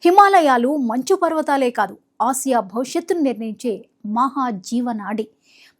హిమాలయాలు మంచు పర్వతాలే కాదు, ఆసియా భవిష్యత్తును నిర్ణయించే మహాజీవనాడి.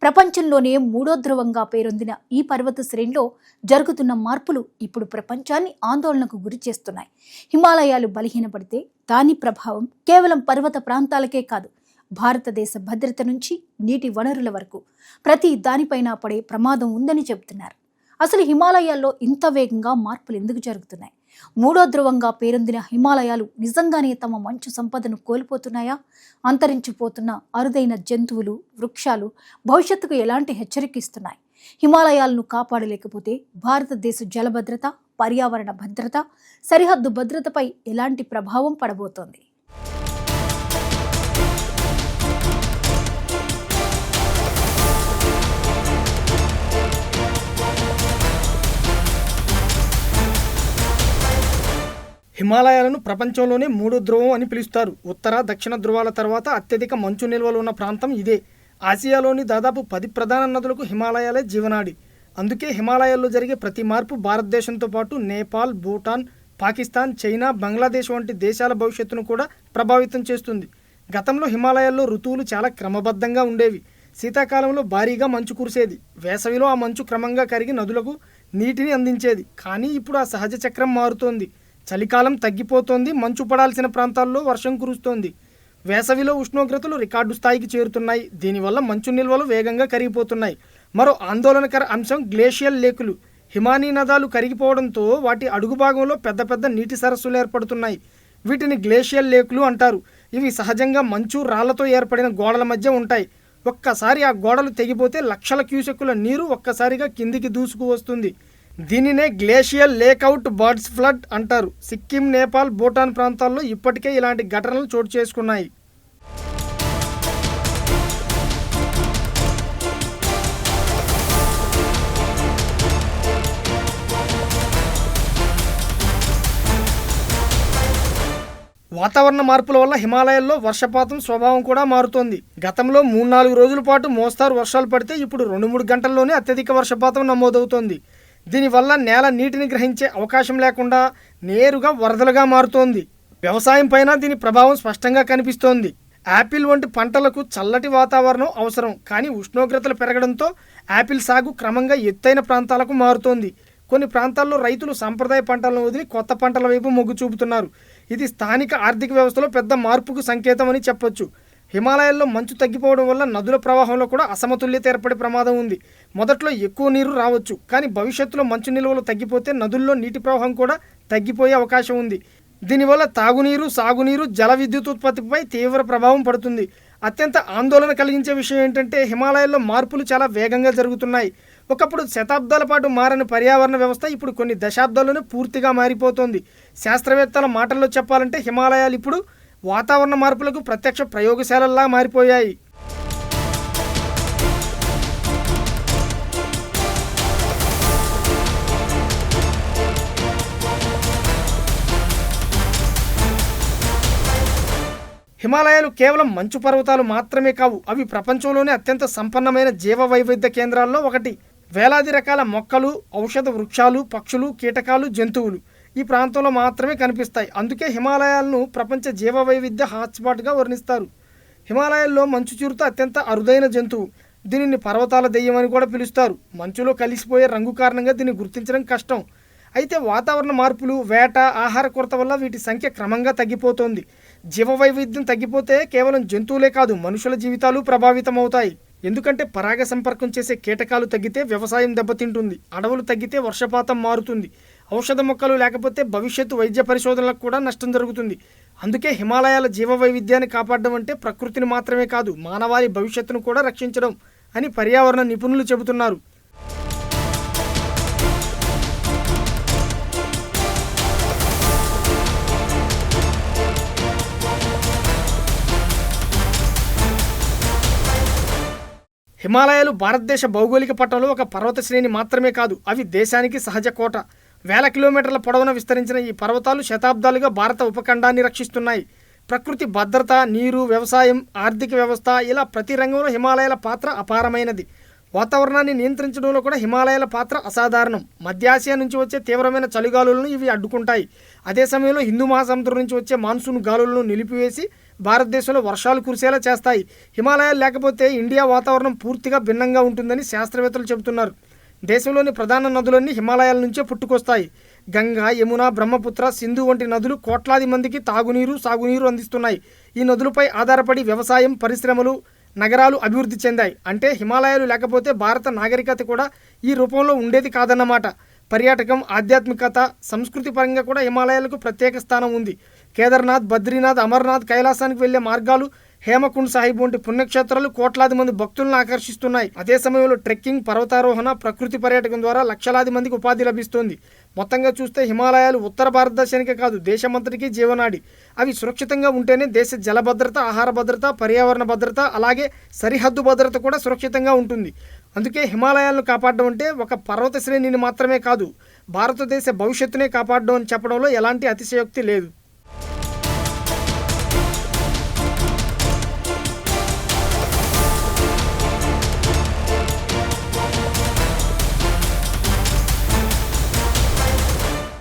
ప్రపంచంలోనే మూడో ధ్రువంగా పేరొందిన ఈ పర్వత శ్రేణిలో జరుగుతున్న మార్పులు ఇప్పుడు ప్రపంచాన్ని ఆందోళనకు గురి చేస్తున్నాయి. హిమాలయాలు బలహీనపడితే దాని ప్రభావం కేవలం పర్వత ప్రాంతాలకే కాదు, భారతదేశ భద్రత నుంచి నీటి వనరుల వరకు ప్రతి దానిపైన పడే ప్రమాదం ఉందని చెబుతున్నారు. అసలు హిమాలయాల్లో ఇంత వేగంగా మార్పులు ఎందుకు జరుగుతున్నాయి? మూడో ధ్రువంగా పేరొందిన హిమాలయాలు నిజంగానే తమ మంచు సంపదను కోల్పోతున్నాయా? అంతరించిపోతున్న అరుదైన జంతువులు, వృక్షాలు భవిష్యత్తుకు ఎలాంటి హెచ్చరికిస్తున్నాయి? హిమాలయాలను కాపాడలేకపోతే భారతదేశ జల భద్రత, పర్యావరణ భద్రత, సరిహద్దు భద్రతపై ఎలాంటి ప్రభావం పడబోతోంది? హిమాలయాలను ప్రపంచంలోనే మూడో ధ్రువం అని పిలుస్తారు. ఉత్తర, దక్షిణ ధ్రువాల తర్వాత అత్యధిక మంచు నిల్వలు ఉన్న ప్రాంతం ఇదే. ఆసియాలోని దాదాపు 10 ప్రధాన నదులకు హిమాలయాలే జీవనాడి. అందుకే హిమాలయాల్లో జరిగే ప్రతి మార్పు భారతదేశంతో పాటు నేపాల్, భూటాన్, పాకిస్తాన్, చైనా, బంగ్లాదేశ్ వంటి దేశాల భవిష్యత్తును కూడా ప్రభావితం చేస్తుంది. గతంలో హిమాలయాల్లో ఋతువులు చాలా క్రమబద్ధంగా ఉండేవి. శీతాకాలంలో భారీగా మంచు కురిసేది. వేసవిలో ఆ మంచు క్రమంగా కరిగి నదులకు నీటిని అందించేది. కానీ ఇప్పుడు ఆ సహజ చక్రం మారుతోంది. చలికాలం తగ్గిపోతోంది, మంచు పడాల్సిన ప్రాంతాల్లో వర్షం కురుస్తోంది. వేసవిలో ఉష్ణోగ్రతలు రికార్డు స్థాయికి చేరుతున్నాయి. దీనివల్ల మంచు నిల్వలు వేగంగా కరిగిపోతున్నాయి. మరో ఆందోళనకర అంశం గ్లేషియల్ లేకులు. హిమానీ నదాలు కరిగిపోవడంతో వాటి అడుగు భాగంలో పెద్ద పెద్ద నీటి సరస్సులు ఏర్పడుతున్నాయి. వీటిని గ్లేషియల్ లేకులు అంటారు. ఇవి సహజంగా మంచు, రాళ్లతో ఏర్పడిన గోడల మధ్య ఉంటాయి. ఒక్కసారి ఆ గోడలు తెగిపోతే లక్షల క్యూసెక్కుల నీరు ఒక్కసారిగా కిందికి దూసుకు వస్తుంది. దీనినే గ్లేషియల్ లేక్అవుట్ బర్డ్స్ ఫ్లడ్ అంటారు. సిక్కిం, నేపాల్, భూటాన్ ప్రాంతాల్లో ఇప్పటికే ఇలాంటి ఘటనలు చోటు చేసుకున్నాయి. వాతావరణ మార్పుల వల్ల హిమాలయాల్లో వర్షపాతం స్వభావం కూడా మారుతోంది. గతంలో 3-4 రోజుల పాటు మోస్తారు వర్షాలు పడితే ఇప్పుడు 2-3 గంటల్లోనే అత్యధిక వర్షపాతం నమోదవుతోంది. దీనివల్ల నేల నీటిని గ్రహించే అవకాశం లేకుండా నేరుగా వరదలుగా మారుతోంది. వ్యవసాయం పైన దీని ప్రభావం స్పష్టంగా కనిపిస్తోంది. యాపిల్ వంటి పంటలకు చల్లటి వాతావరణం అవసరం. కానీ ఉష్ణోగ్రతలు పెరగడంతో యాపిల్ సాగు క్రమంగా ఎత్తైన ప్రాంతాలకు మారుతోంది. కొన్ని ప్రాంతాల్లో రైతులు సంప్రదాయ పంటలను వదిలి కొత్త పంటల వైపు మొగ్గు చూపుతున్నారు. ఇది స్థానిక ఆర్థిక వ్యవస్థలో పెద్ద మార్పుకు సంకేతం అని చెప్పొచ్చు. హిమాలయాల్లో మంచు తగ్గిపోవడం వల్ల నదుల ప్రవాహంలో కూడా అసమతుల్యత ఏర్పడే ప్రమాదం ఉంది. మొదట్లో ఎక్కువ నీరు రావచ్చు, కానీ భవిష్యత్తులో మంచు నిల్వలు తగ్గిపోతే నదుల్లో నీటి ప్రవాహం కూడా తగ్గిపోయే అవకాశం ఉంది. దీనివల్ల తాగునీరు, సాగునీరు, జల విద్యుత్ ఉత్పత్తిపై తీవ్ర ప్రభావం పడుతుంది. అత్యంత ఆందోళన కలిగించే విషయం ఏంటంటే హిమాలయాల్లో మార్పులు చాలా వేగంగా జరుగుతున్నాయి. ఒకప్పుడు శతాబ్దాల పాటు మారని పర్యావరణ వ్యవస్థ ఇప్పుడు కొన్ని దశాబ్దాల్లోనే పూర్తిగా మారిపోతోంది. శాస్త్రవేత్తల మాటల్లో చెప్పాలంటే హిమాలయాలు ఇప్పుడు వాతావరణ మార్పులకు ప్రత్యక్ష ప్రయోగశాలల్లా మారిపోయాయి. హిమాలయాలు కేవలం మంచు పర్వతాలు మాత్రమే కావు, అవి ప్రపంచంలోనే అత్యంత సంపన్నమైన జీవ వైవిధ్య కేంద్రాల్లో ఒకటి. వేలాది రకాల మొక్కలు, ఔషధ వృక్షాలు, పక్షులు, కీటకాలు, జంతువులు ఈ ప్రాంతంలో మాత్రమే కనిపిస్తాయి. అందుకే హిమాలయాలను ప్రపంచ జీవ వైవిధ్య హాట్స్పాట్గా వర్ణిస్తారు. హిమాలయాల్లో మంచు చిరుత అత్యంత అరుదైన జంతువు. దీనిని పర్వతాల దెయ్యం అని కూడా పిలుస్తారు. మంచులో కలిసిపోయే రంగు కారణంగా దీన్ని గుర్తించడం కష్టం. అయితే వాతావరణ మార్పులు, వేట, ఆహార కొరత వల్ల వీటి సంఖ్య క్రమంగా తగ్గిపోతోంది. జీవ వైవిధ్యం తగ్గిపోతే కేవలం జంతువులే కాదు, మనుషుల జీవితాలు ప్రభావితమవుతాయి. ఎందుకంటే పరాగ సంపర్కం చేసే కీటకాలు తగ్గితే వ్యవసాయం దెబ్బతింటుంది. అడవులు తగ్గితే వర్షపాతం మారుతుంది. ఔషధ మొక్కలు లేకపోతే భవిష్యత్తు వైద్య పరిశోధనలకు కూడా నష్టం జరుగుతుంది. అందుకే హిమాలయాల జీవ వైవిధ్యాన్ని కాపాడడం అంటే ప్రకృతిని మాత్రమే కాదు, మానవాళి భవిష్యత్తును కూడా రక్షించడం అని పర్యావరణ నిపుణులు చెబుతున్నారు. హిమాలయాలు భారతదేశ భౌగోళిక పటంలో ఒక పర్వత శ్రేణి మాత్రమే కాదు, అవి దేశానికి సహజ కోట. 1000 కిలోమీటర్ల పొడవున విస్తరించిన ఈ పర్వతాలు శతాబ్దాలుగా భారత ఉపఖండాన్ని రక్షిస్తున్నాయి. ప్రకృతి భద్రత, నీరు, వ్యవసాయం, ఆర్థిక వ్యవస్థ ఇలా ప్రతి రంగంలో హిమాలయాల పాత్ర అపారమైనది. వాతావరణాన్ని నియంత్రించడంలో కూడా హిమాలయాల పాత్ర అసాధారణం. మధ్య ఆసియా నుంచి వచ్చే తీవ్రమైన చలిగాలులను ఇవి అడ్డుకుంటాయి. అదే సమయంలో హిందూ మహాసముద్రం నుంచి వచ్చే మాన్సూన్ గాలులను నిలిపివేసి భారతదేశంలో వర్షాలు కురిసేలా చేస్తాయి. హిమాలయాలు లేకపోతే ఇండియా వాతావరణం పూర్తిగా భిన్నంగా ఉంటుందని శాస్త్రవేత్తలు చెబుతున్నారు. దేశంలోని ప్రధాన నదులన్నీ హిమాలయాల నుంచే పుట్టుకొస్తాయి. గంగా, యమున, బ్రహ్మపుత్ర, సింధు వంటి నదులు కోట్లాది మందికి తాగునీరు, సాగునీరు అందిస్తున్నాయి. ఈ నదులపై ఆధారపడి వ్యవసాయం, పరిశ్రమలు, నగరాలు అభివృద్ధి చెందాయి. అంటే హిమాలయాలు లేకపోతే భారత నాగరికత కూడా ఈ రూపంలో ఉండేది కాదన్నమాట. పర్యాటకం, ఆధ్యాత్మికత, సంస్కృతి పరంగా కూడా హిమాలయాలకు ప్రత్యేక స్థానం ఉంది. కేదార్నాథ్, బద్రీనాథ్, అమర్నాథ్, కైలాసానికి వెళ్లే మార్గాలు, హేమకుండ్ సాహిబ్ వంటి పుణ్యక్షేత్రాలు కోట్లాది మంది భక్తులను ఆకర్షిస్తున్నాయి. అదే సమయంలో ట్రెక్కింగ్, పర్వతారోహణ, ప్రకృతి పర్యాటకం ద్వారా లక్షలాది మందికి ఉపాధి లభిస్తోంది. మొత్తంగా చూస్తే హిమాలయాలు ఉత్తర భారతదేశానికే కాదు దేశమంతటికీ జీవనాడి. అవి సురక్షితంగా ఉంటేనే దేశ జల భద్రత, ఆహార భద్రత, పర్యావరణ భద్రత, అలాగే సరిహద్దు భద్రత కూడా సురక్షితంగా ఉంటుంది. అందుకే హిమాలయాలను కాపాడడం అంటే ఒక పర్వత శ్రేణిని మాత్రమే కాదు, భారతదేశ భవిష్యత్తునే కాపాడడం అని చెప్పడంలో ఎలాంటి అతిశయోక్తి లేదు.